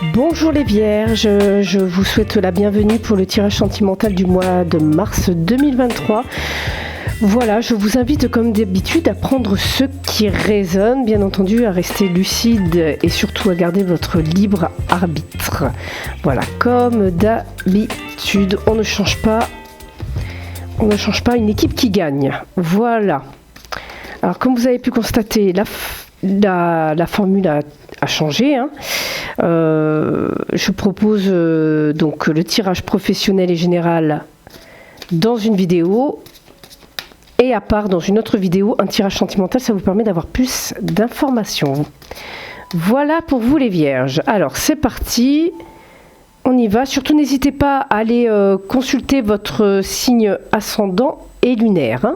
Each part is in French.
Bonjour les Vierges, je vous souhaite la bienvenue pour le tirage sentimental du mois de mars 2023. Voilà, je vous invite comme d'habitude à prendre ce qui résonne, bien entendu à rester lucide et surtout à garder votre libre arbitre. Voilà, comme d'habitude, on ne change pas une équipe qui gagne. Voilà. Alors comme vous avez pu constater, la formule a changé. Je propose donc le tirage professionnel et général dans une vidéo et à part dans une autre vidéo un tirage sentimental. Ça vous permet d'avoir plus d'informations. Voilà pour vous les Vierges. Alors c'est parti, on y va. Surtout n'hésitez pas à aller consulter votre signe ascendant et lunaire.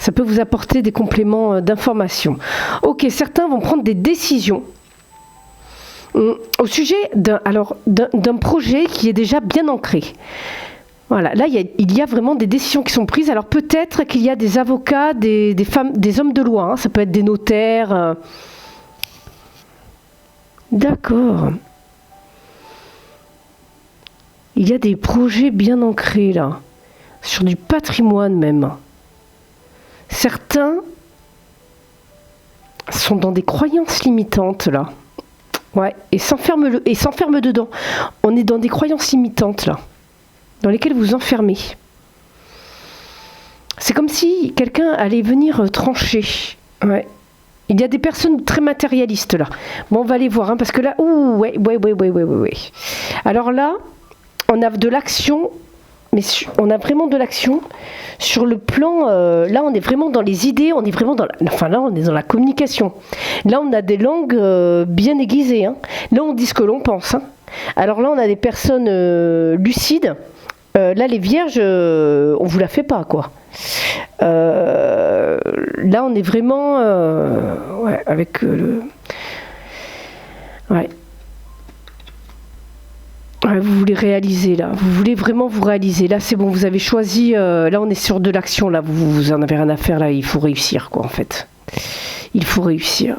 Ça peut vous apporter des compléments d'informations. Ok, certains vont prendre des décisions au sujet d'un projet qui est déjà bien ancré. Voilà, là il y a vraiment des décisions qui sont prises. Alors peut-être qu'il y a des avocats, des femmes, des hommes de loi, ça peut être des notaires. D'accord. Il y a des projets bien ancrés là, sur du patrimoine même. Certains sont dans des croyances limitantes là. Ouais, et s'enferment dedans. On est dans des croyances limitantes là, dans lesquelles vous enfermez. C'est comme si quelqu'un allait venir trancher. Ouais. Il y a des personnes très matérialistes là. Bon, on va aller voir, parce que là, ouais. Alors là, on a de l'action, mais on a vraiment de l'action sur le plan. Là, on est vraiment dans les idées, on est vraiment là, on est dans la communication. Là, on a des langues bien aiguisées. Là, on dit ce que l'on pense. Alors là, on a des personnes lucides. Là, les Vierges, on vous la fait pas, quoi. Là, on est vraiment avec le. Ouais. Vous voulez réaliser là, vous voulez vraiment vous réaliser. Là c'est bon, vous avez choisi, là on est sur de l'action, là vous en avez rien à faire, là il faut réussir quoi en fait. Il faut réussir.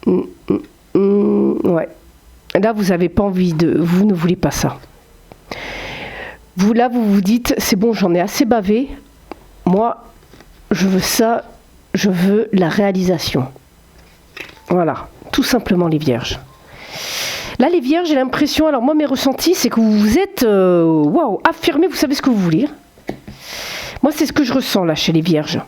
Ouais. Là vous n'avez pas envie vous ne voulez pas ça. Vous là vous vous dites, c'est bon j'en ai assez bavé, moi je veux ça, je veux la réalisation. Voilà, tout simplement les Vierges. Là, les Vierges, j'ai l'impression, alors moi, mes ressentis, c'est que vous êtes, affirmés, vous savez ce que vous voulez. Moi, c'est ce que je ressens, là, chez les Vierges.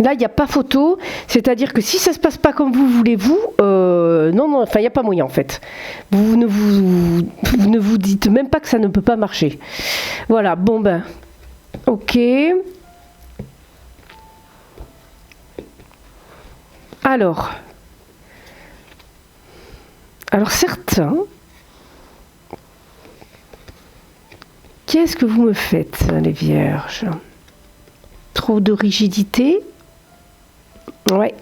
Là, il n'y a pas photo, c'est-à-dire que si ça ne se passe pas comme vous voulez, il n'y a pas moyen, en fait. Vous ne vous dites même pas que ça ne peut pas marcher. Voilà, bon, ben, ok. Alors certains, qu'est-ce que vous me faites, les Vierges? Trop de rigidité? Ouais.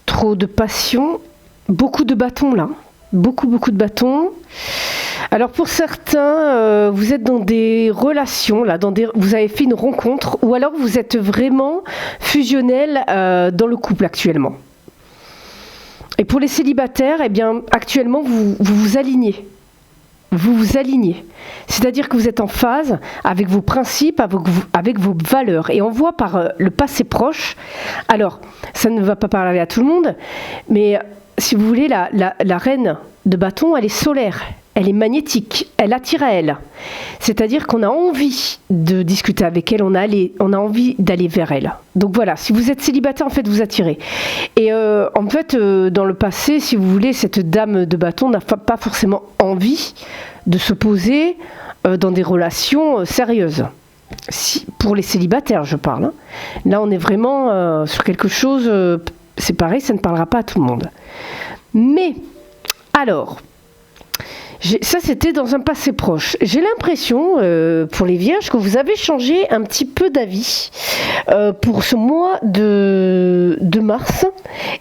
Trop de passion? Beaucoup de bâtons, là. Beaucoup de bâtons. Alors pour certains, vous êtes dans des relations, là, vous avez fait une rencontre, ou alors vous êtes vraiment fusionnel dans le couple actuellement. Et pour les célibataires, eh bien, actuellement, vous vous alignez. Vous vous alignez. C'est-à-dire que vous êtes en phase avec vos principes, avec vos valeurs. Et on voit par le passé proche, alors, ça ne va pas parler à tout le monde, mais si vous voulez, la reine de bâton, elle est solaire. Elle est magnétique, elle attire à elle. C'est-à-dire qu'on a envie de discuter avec elle, on a envie d'aller vers elle. Donc voilà, si vous êtes célibataire, en fait, vous attirez. Et en fait, dans le passé, si vous voulez, cette dame de bâton n'a pas forcément envie de se poser dans des relations sérieuses. Pour les célibataires, je parle. Là, on est vraiment sur quelque chose, c'est pareil, ça ne parlera pas à tout le monde. Mais, alors... ça, c'était dans un passé proche. J'ai l'impression, pour les Vierges, que vous avez changé un petit peu d'avis pour ce mois de mars.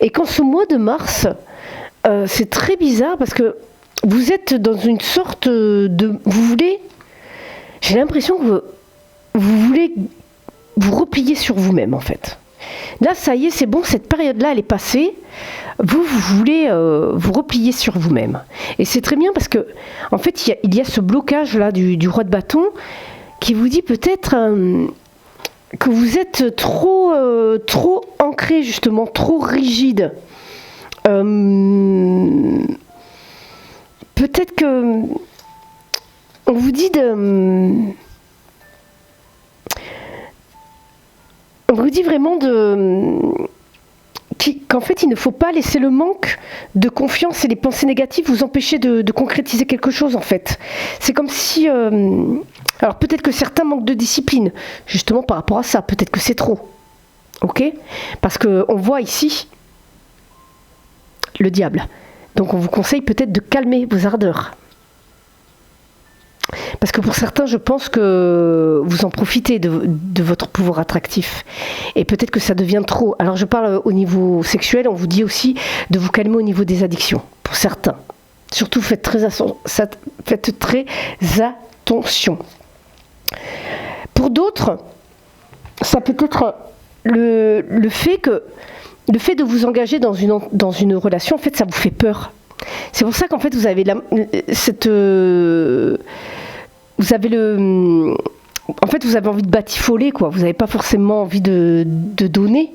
Et qu'en ce mois de mars, c'est très bizarre parce que vous êtes dans une sorte de... J'ai l'impression que vous voulez vous replier sur vous-même, en fait. Là, ça y est, c'est bon, cette période-là, elle est passée. Vous voulez vous replier sur vous-même. Et c'est très bien parce que, en fait, il y a ce blocage-là du roi de bâton qui vous dit peut-être que vous êtes trop ancré, justement, trop rigide. Peut-être que on vous dit on vous dit vraiment qu'en fait il ne faut pas laisser le manque de confiance et les pensées négatives vous empêcher de concrétiser quelque chose en fait. C'est comme si alors peut-être que certains manquent de discipline justement par rapport à ça, peut-être que c'est trop. Ok ? Parce qu'on voit ici le diable. Donc on vous conseille peut-être de calmer vos ardeurs. Parce que pour certains, je pense que vous en profitez de votre pouvoir attractif. Et peut-être que ça devient trop. Alors je parle au niveau sexuel, on vous dit aussi de vous calmer au niveau des addictions. Pour certains. Surtout faites très attention. Pour d'autres, ça peut être le fait de vous engager dans une relation, en fait, ça vous fait peur. C'est pour ça qu'en fait, vous avez vous avez envie de batifoler, quoi. Vous n'avez pas forcément envie de donner,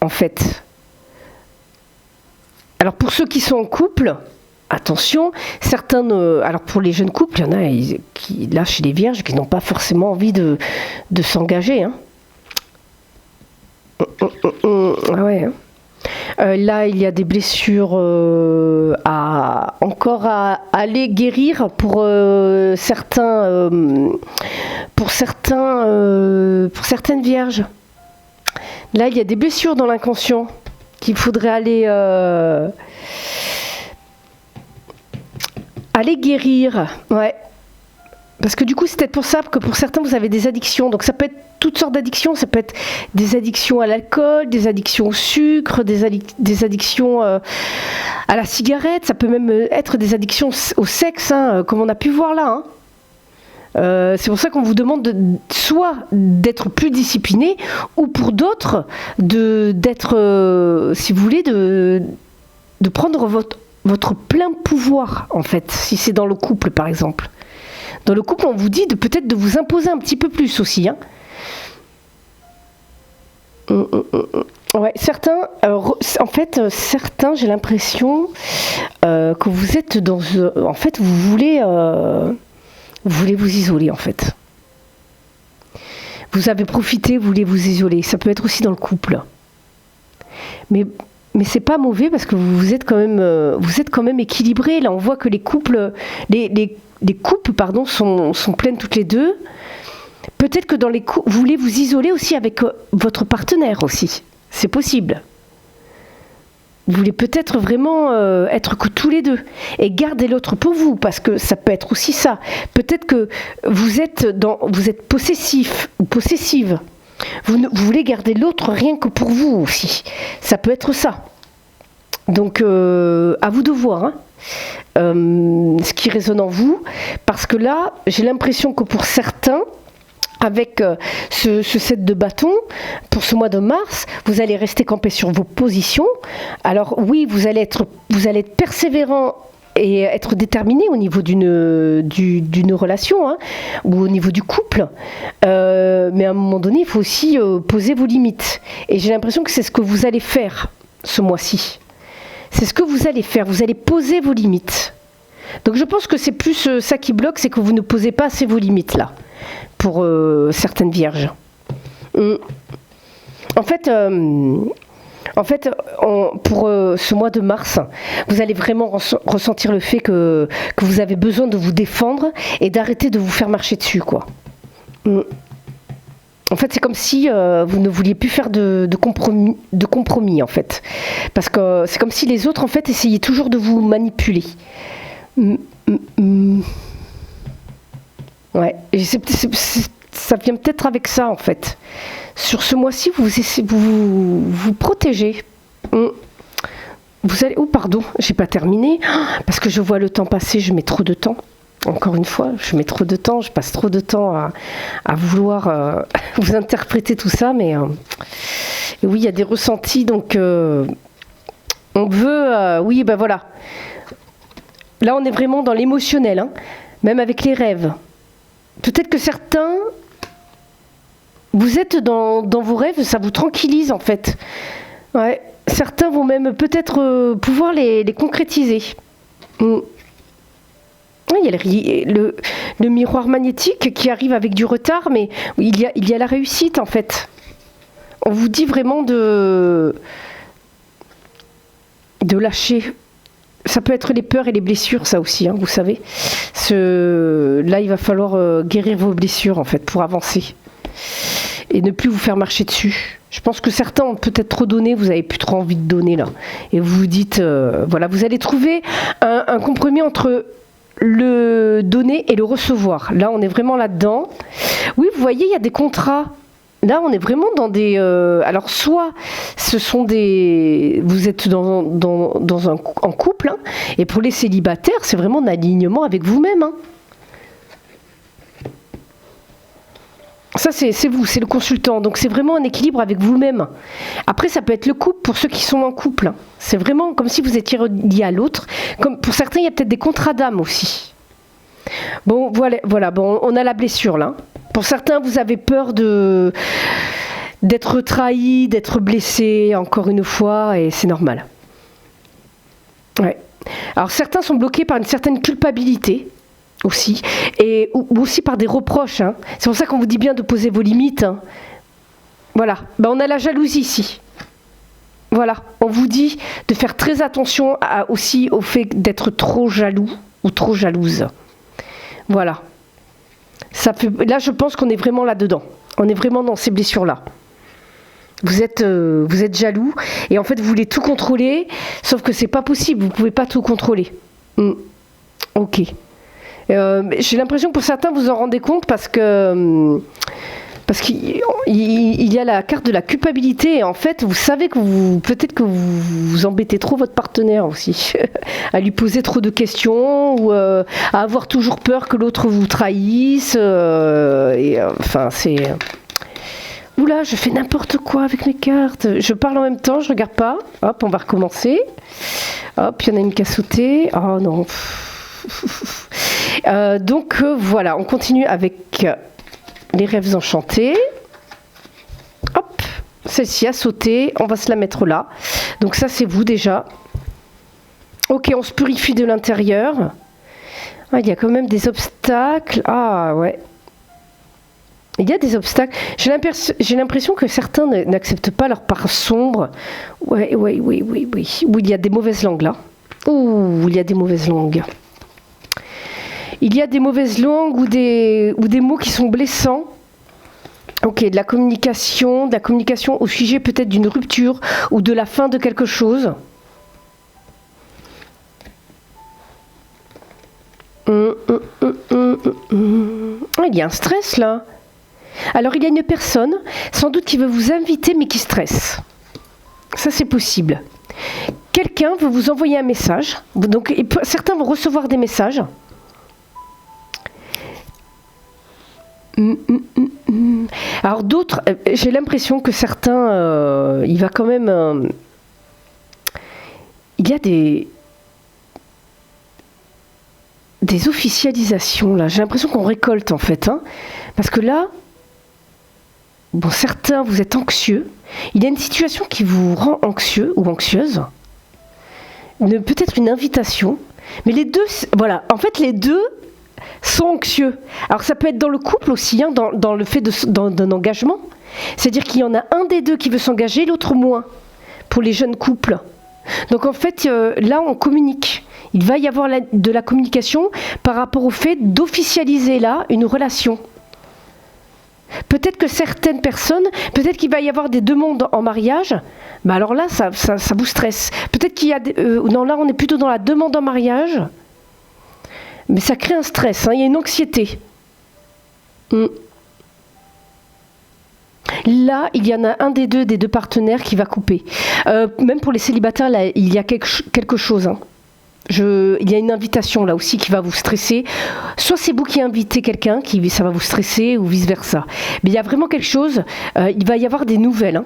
en fait. Alors, pour ceux qui sont en couple, attention, alors pour les jeunes couples, il y en a qui, là, chez les vierges, qui n'ont pas forcément envie de s'engager, hein. Ah ouais, hein. Là, il y a des blessures encore à aller guérir pour certaines vierges. Là, il y a des blessures dans l'inconscient qu'il faudrait aller guérir. Ouais. Parce que du coup, c'est peut-être pour ça que pour certains, vous avez des addictions. Donc ça peut être toutes sortes d'addictions. Ça peut être des addictions à l'alcool, des addictions au sucre, des addictions à la cigarette. Ça peut même être des addictions au sexe, hein, comme on a pu voir là. Hein. C'est pour ça qu'on vous demande soit d'être plus discipliné, ou pour d'autres, d'être, si vous voulez, de prendre votre plein pouvoir, en fait, si c'est dans le couple, par exemple. Dans le couple, on vous dit peut-être de vous imposer un petit peu plus aussi. Hein. Ouais, certains, j'ai l'impression que vous êtes dans... en fait, vous voulez vous isoler, en fait. Vous avez profité, vous voulez vous isoler. Ça peut être aussi dans le couple. Mais c'est pas mauvais parce que vous êtes quand même équilibrés. Là, on voit que les couples... Les couples sont pleines toutes les deux. Peut-être que dans les couples, vous voulez vous isoler aussi avec votre partenaire aussi. C'est possible. Vous voulez peut-être vraiment être que tous les deux et garder l'autre pour vous, parce que ça peut être aussi ça. Peut-être que vous êtes possessif ou possessive. Vous voulez garder l'autre rien que pour vous aussi. Ça peut être ça. Donc à vous de voir. Hein. Ce qui résonne en vous, parce que là, j'ai l'impression que pour certains, avec ce set de bâtons, pour ce mois de mars, vous allez rester campé sur vos positions. Alors oui, vous allez être persévérant et être déterminé au niveau d'une relation, hein, ou au niveau du couple. Mais à un moment donné, il faut aussi poser vos limites. Et j'ai l'impression que c'est ce que vous allez faire ce mois-ci. C'est ce que vous allez faire, vous allez poser vos limites. Donc je pense que c'est plus ça qui bloque, c'est que vous ne posez pas assez vos limites là, pour certaines vierges. En fait, pour ce mois de mars, vous allez vraiment ressentir le fait que vous avez besoin de vous défendre et d'arrêter de vous faire marcher dessus, quoi. En fait, c'est comme si vous ne vouliez plus faire de compromis, en fait. Parce que c'est comme si les autres, en fait, essayaient toujours de vous manipuler. Ouais, et ça vient peut-être avec ça, en fait. Sur ce mois-ci, vous protégez. Vous allez... Oh, pardon, j'ai pas terminé. Parce que je vois le temps passer, je mets trop de temps. Encore une fois, je mets trop de temps, je passe trop de temps à vouloir vous interpréter tout ça, mais oui, il y a des ressentis, donc on veut, oui, ben voilà. Là, on est vraiment dans l'émotionnel, hein, même avec les rêves. Peut-être que certains, vous êtes dans vos rêves, ça vous tranquillise en fait. Ouais. Certains vont même peut-être pouvoir les concrétiser. Mm. Oui, il y a le miroir magnétique qui arrive avec du retard, mais il y a la réussite en fait. On vous dit vraiment de lâcher. Ça peut être les peurs et les blessures, ça aussi, hein, vous savez. Là, il va falloir guérir vos blessures en fait pour avancer et ne plus vous faire marcher dessus. Je pense que certains ont peut-être trop donné, vous n'avez plus trop envie de donner là. Et vous vous dites, voilà, vous allez trouver un compromis entre le donner et le recevoir. Là, on est vraiment là-dedans. Oui, vous voyez, il y a des contrats. Là, on est vraiment dans des... alors, soit ce sont des... Vous êtes en couple, hein, et pour les célibataires, c'est vraiment un alignement avec vous-même. Hein. Ça, c'est vous, c'est le consultant. Donc, c'est vraiment un équilibre avec vous-même. Après, ça peut être le couple pour ceux qui sont en couple. Hein. C'est vraiment comme si vous étiez relié à l'autre. Comme pour certains, il y a peut-être des contrats d'âme aussi. Bon, voilà, bon, on a la blessure là. Pour certains, vous avez peur d'être trahi, d'être blessé encore une fois, et c'est normal. Ouais. Alors, certains sont bloqués par une certaine culpabilité. Aussi, ou aussi par des reproches. Hein. C'est pour ça qu'on vous dit bien de poser vos limites. Hein. Voilà, ben, on a la jalousie ici. Voilà, on vous dit de faire très attention aussi au fait d'être trop jaloux ou trop jalouse. Voilà. Là, je pense qu'on est vraiment là-dedans. On est vraiment dans ces blessures-là. Vous êtes jaloux et en fait, vous voulez tout contrôler, sauf que c'est pas possible, vous ne pouvez pas tout contrôler. Ok. J'ai l'impression que pour certains vous en rendez compte parce qu'il y a la carte de la culpabilité et en fait vous savez que peut-être que vous embêtez trop votre partenaire aussi à lui poser trop de questions ou à avoir toujours peur que l'autre vous trahisse enfin c'est oula, je fais n'importe quoi avec mes cartes, je parle en même temps, je regarde pas, hop, on va recommencer, hop, il y en a une qui a sauté, oh non. Donc voilà, on continue avec les rêves enchantés. Hop, celle-ci a sauté, on va se la mettre là. Donc ça c'est vous déjà. Ok, on se purifie de l'intérieur. Ah, il y a quand même des obstacles. Ah ouais. Il y a des obstacles. J'ai l'impression que certains n'acceptent pas leur part sombre. Oui. Où il y a des mauvaises langues là. Ouh, il y a des mauvaises langues. Il y a des mauvaises langues ou des mots qui sont blessants. Ok, de la communication au sujet peut-être d'une rupture ou de la fin de quelque chose. Il y a un stress là. Alors il y a une personne, sans doute qui veut vous inviter mais qui stresse. Ça c'est possible. Quelqu'un veut vous envoyer un message. Donc certains vont recevoir des messages. Alors d'autres, j'ai l'impression que certains, il va quand même... il y a des officialisations là. J'ai l'impression qu'on récolte en fait. Hein, parce que là, bon, certains, vous êtes anxieux. Il y a une situation qui vous rend anxieux ou anxieuse. Peut-être une invitation. Mais les deux, voilà, en fait les deux sont anxieux. Alors ça peut être dans le couple aussi, hein, dans le fait d'un engagement. C'est-à-dire qu'il y en a un des deux qui veut s'engager, l'autre moins, pour les jeunes couples. Donc en fait, là on communique. Il va y avoir de la communication par rapport au fait d'officialiser là une relation. Peut-être que certaines personnes, peut-être qu'il va y avoir des demandes en mariage, mais alors là ça vous stresse. Peut-être qu'il y a non, là on est plutôt dans la demande en mariage. Mais ça crée un stress, hein, il y a une anxiété. Là, il y en a un des deux partenaires qui va couper. Même pour les célibataires, là, il y a quelque chose. Hein. il y a une invitation là aussi qui va vous stresser. Soit c'est vous qui invitez quelqu'un, ça va vous stresser, ou vice-versa. Mais il y a vraiment quelque chose, il va y avoir des nouvelles. Hein.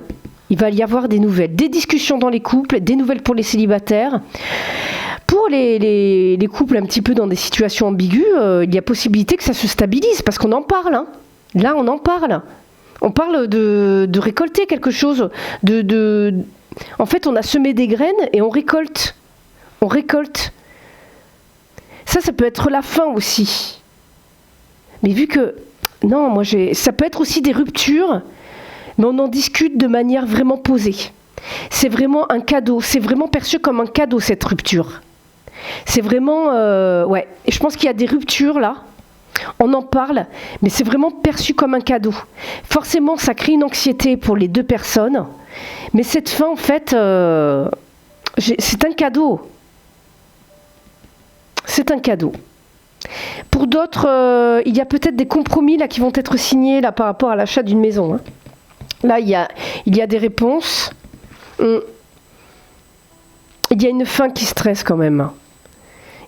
Il va y avoir des nouvelles, des discussions dans les couples, des nouvelles pour les célibataires. Pour les couples un petit peu dans des situations ambiguës, il y a possibilité que ça se stabilise, parce qu'on en parle. Hein. Là, on en parle. On parle de récolter quelque chose. En fait, on a semé des graines et on récolte. On récolte. Ça peut être la fin aussi. Mais vu que... Non, ça peut être aussi des ruptures, mais on en discute de manière vraiment posée. C'est vraiment un cadeau. C'est vraiment perçu comme un cadeau, cette rupture. C'est vraiment... ouais. Et je pense qu'il y a des ruptures, là. On en parle, mais c'est vraiment perçu comme un cadeau. Forcément, ça crée une anxiété pour les deux personnes. Mais cette fin, en fait, c'est un cadeau. C'est un cadeau. Pour d'autres, il y a peut-être des compromis là, qui vont être signés là, par rapport à l'achat d'une maison. Hein. Là, il y a des réponses. Il y a une fin qui stresse quand même.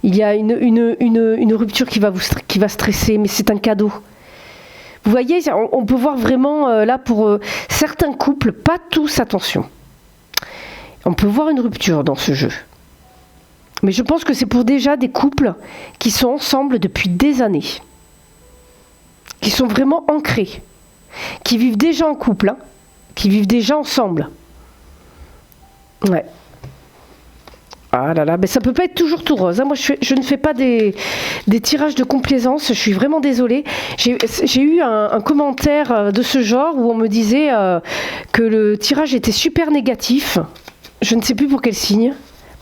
Il y a une rupture qui va stresser, mais c'est un cadeau. Vous voyez, on peut voir vraiment, là, pour certains couples, pas tous, attention. On peut voir une rupture dans ce jeu. Mais je pense que c'est pour déjà des couples qui sont ensemble depuis des années. Qui sont vraiment ancrés. Qui vivent déjà en couple, hein, qui vivent déjà ensemble. Ouais. Ah là là, mais ça peut pas être toujours tout rose. Hein. Moi, je ne fais pas des tirages de complaisance. Je suis vraiment désolée. J'ai eu un commentaire de ce genre où on me disait que le tirage était super négatif. Je ne sais plus pour quel signe.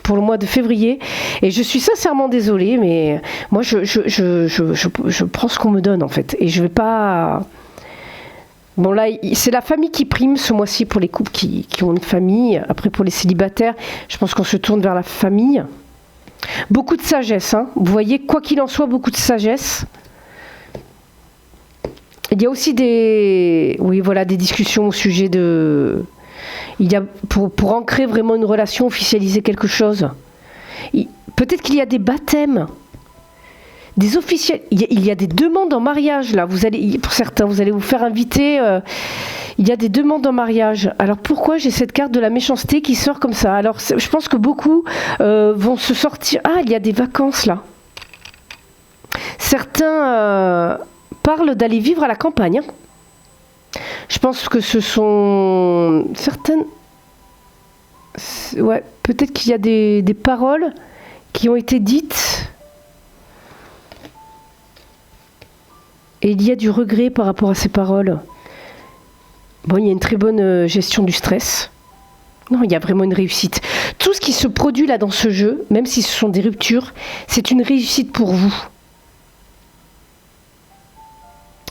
Pour le mois de février. Et je suis sincèrement désolée, mais moi, je prends ce qu'on me donne, en fait. Et je vais pas... Bon là, c'est la famille qui prime ce mois-ci pour les couples qui ont une famille. Après, pour les célibataires, je pense qu'on se tourne vers la famille. Beaucoup de sagesse, hein. Vous voyez, quoi qu'il en soit, beaucoup de sagesse. Il y a aussi des discussions au sujet de... Il y a pour ancrer vraiment une relation, officialiser quelque chose. Peut-être qu'il y a des baptêmes. Des officiels, il y a des demandes en mariage là. Pour certains, vous allez vous faire inviter. Il y a des demandes en mariage. Alors pourquoi j'ai cette carte de la méchanceté qui sort comme ça? Alors je pense que beaucoup vont se sortir. Ah, il y a des vacances là. Certains parlent d'aller vivre à la campagne. Hein. Je pense que ce sont certaines. Ouais, peut-être qu'il y a des paroles qui ont été dites. Et il y a du regret par rapport à ces paroles. Bon, il y a une très bonne gestion du stress. Non, il y a vraiment une réussite. Tout ce qui se produit là dans ce jeu, même si ce sont des ruptures, c'est une réussite pour vous.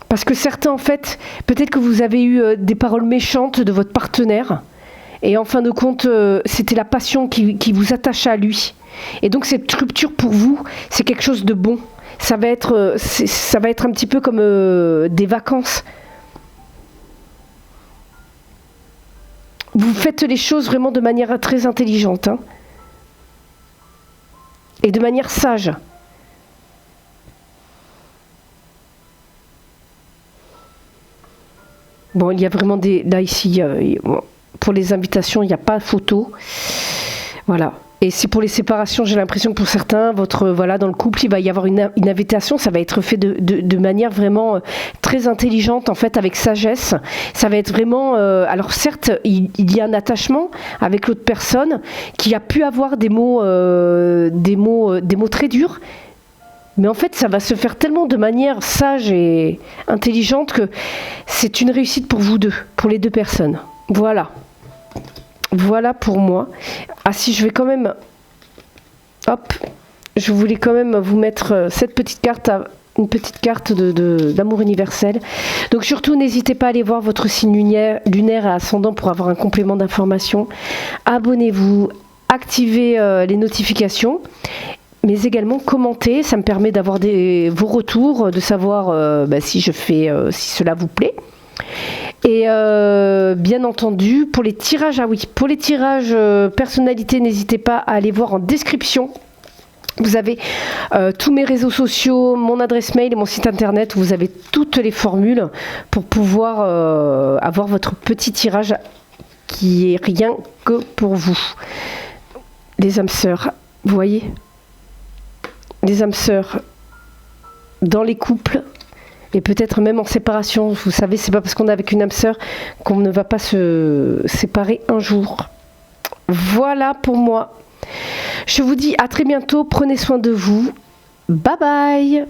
Parce que certains, en fait, peut-être que vous avez eu des paroles méchantes de votre partenaire. Et en fin de compte, c'était la passion qui vous attacha à lui. Et donc cette rupture pour vous, c'est quelque chose de bon. Ça va être un petit peu comme des vacances. Vous faites les choses vraiment de manière très intelligente. Hein, et de manière sage. Bon, il y a vraiment là ici, pour les invitations, il n'y a pas photo. Voilà. Et c'est pour les séparations, j'ai l'impression que pour certains, dans le couple, il va y avoir une invitation, ça va être fait de manière vraiment très intelligente, en fait, avec sagesse. Ça va être vraiment... alors certes, il y a un attachement avec l'autre personne qui a pu avoir des mots très durs, mais en fait, ça va se faire tellement de manière sage et intelligente que c'est une réussite pour vous deux, pour les deux personnes. Voilà. Voilà pour moi. Ah si, je vais quand même... Hop, je voulais quand même vous mettre cette petite carte, une petite carte d'amour universel. Donc surtout, n'hésitez pas à aller voir votre signe lunaire et ascendant pour avoir un complément d'information. Abonnez-vous, activez les notifications, mais également commentez. Ça me permet d'avoir vos retours, de savoir si si cela vous plaît. Et bien entendu, pour les tirages, personnalité, n'hésitez pas à aller voir en description Vous avez tous mes réseaux sociaux, mon adresse mail et mon site internet où vous avez toutes les formules pour pouvoir avoir votre petit tirage qui est rien que pour vous. Les âmes sœurs, vous voyez, les âmes sœurs dans les couples et peut-être même en séparation. Vous savez, c'est pas parce qu'on est avec une âme sœur qu'on ne va pas se séparer un jour. Voilà pour moi. Je vous dis à très bientôt. Prenez soin de vous. Bye bye.